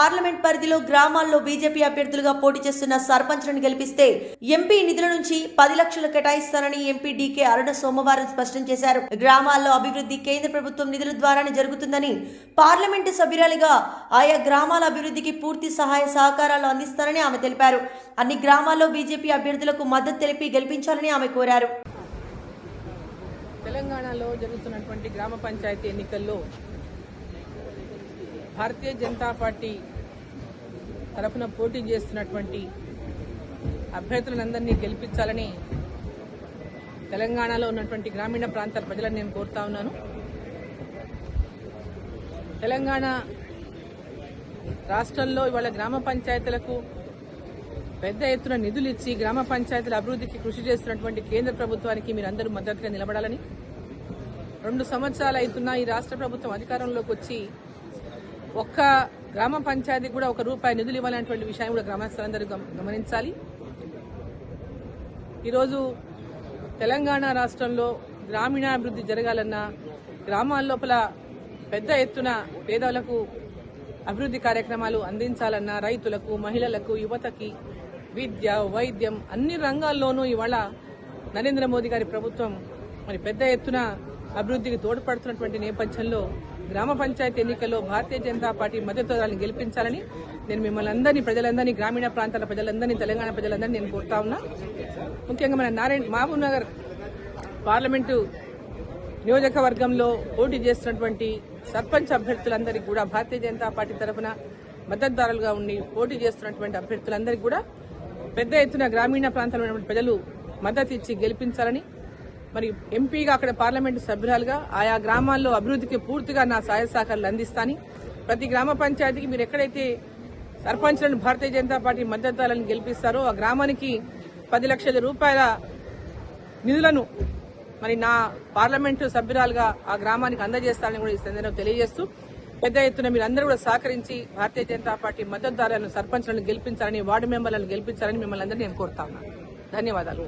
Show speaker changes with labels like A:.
A: Parliament పరిధిలో గ్రామాల్లో BJP అభ్యర్థులుగా పోటీ చేస్తున్న సర్పంచ్లను గెలిపిస్తే ఎంపీ నిధుల నుంచి 10 లక్షలు కేటాయిస్తారని ఎంపీ డీకే అరుణ సోమవారం స్పష్టం చేశారు. గ్రామాల్లో అభివృద్ధి కేంద్ర ప్రభుత్వం నిధుల ద్వారానే జరుగుతుందని, పార్లమెంటు సభ్యురాలిగా ఆయా గ్రామాల అభివృద్ధికి పూర్తి సహాయ సహకారాలు అందిస్తారని ఆమె తెలిపారు. అన్ని గ్రామాల్లో బీజేపీ అభ్యర్థులకు మద్దతు తెలిపి గెలిపించాలని ఆమె కోరారు.
B: తెలంగాణలో జరుగుతున్నటువంటి గ్రామ పంచాయతీ ఎన్నికల్లో భారతీయ జనతా పార్టీ తరఫున పోటీ చేస్తున్నటువంటి అభ్యర్థులందరినీ గెలిపించాలని తెలంగాణలో ఉన్నటువంటి గ్రామీణ ప్రాంతాల ప్రజలను నేను కోరుతా ఉన్నాను. తెలంగాణ రాష్ట్రంలో ఇవాళ గ్రామ పంచాయతీలకు పెద్ద ఎత్తున నిధులు ఇచ్చి గ్రామ పంచాయతీల అభివృద్ధికి కృషి చేస్తున్నటువంటి కేంద్ర ప్రభుత్వానికి మీరందరూ మద్దతుగా నిలబడాలని, 2 సంవత్సరాలు అవుతున్నా ఈ రాష్ట్ర ప్రభుత్వం అధికారంలోకి వచ్చి ఒక్క గ్రామ పంచాయతీకి కూడా ₹1 నిధులు ఇవ్వాలనేటువంటి విషయాన్ని కూడా గ్రామస్తులందరూ గమనించాలి. ఈరోజు తెలంగాణ రాష్ట్రంలో గ్రామీణాభివృద్ధి జరగాలన్నా, గ్రామాల లోపల పెద్ద ఎత్తున పేదలకు అభివృద్ధి కార్యక్రమాలు అందించాలన్నా, రైతులకు, మహిళలకు, యువతకి విద్య, వైద్యం అన్ని రంగాల్లోనూ ఇవాళ నరేంద్ర మోదీ గారి ప్రభుత్వం మరి పెద్ద ఎత్తున అభివృద్ధికి తోడ్పడుతున్నటువంటి నేపథ్యంలో గ్రామ పంచాయతీ ఎన్నికల్లో భారతీయ జనతా పార్టీ మద్దతుదారులను గెలిపించాలని నేను మిమ్మల్ని అందరినీ, ప్రజలందరినీ, గ్రామీణ ప్రాంతాల ప్రజలందరినీ, తెలంగాణ ప్రజలందరినీ నేను కోరుతా ఉన్నా. ముఖ్యంగా మన మహబూబ్ నగర్ పార్లమెంటు నియోజకవర్గంలో పోటీ చేస్తున్నటువంటి సర్పంచ్ అభ్యర్థులందరికీ కూడా భారతీయ జనతా పార్టీ తరఫున మద్దతుదారులుగా ఉండి పోటీ చేస్తున్నటువంటి అభ్యర్థులందరికీ కూడా పెద్ద ఎత్తున గ్రామీణ ప్రాంతాల్లో ఉన్నటువంటి ప్రజలు మద్దతు ఇచ్చి గెలిపించాలని, మరి ఎంపీగా అక్కడ పార్లమెంటు సభ్యురాలుగా ఆయా గ్రామాల్లో అభివృద్ధికి పూర్తిగా నా సహాయ సహకారాలు అందిస్తాను. ప్రతి గ్రామ పంచాయతీకి మీరు ఎక్కడైతే సర్పంచ్లను భారతీయ జనతా పార్టీ మద్దతుదారులను గెలిపిస్తారో ఆ గ్రామానికి 10 లక్షల రూపాయల నిధులను మరి నా పార్లమెంటు సభ్యురాలుగా ఆ గ్రామానికి అందజేస్తారని కూడా ఈ సందర్భంగా తెలియజేస్తూ, పెద్ద ఎత్తున మీరందరూ కూడా సహకరించి భారతీయ జనతా పార్టీ మద్దతుదారులను, సర్పంచ్లను గెలిపించాలని, వార్డు మెంబర్లను గెలిపించాలని మిమ్మల్ని అందరినీ నేను కోరుతా ఉన్నాను. ధన్యవాదాలు.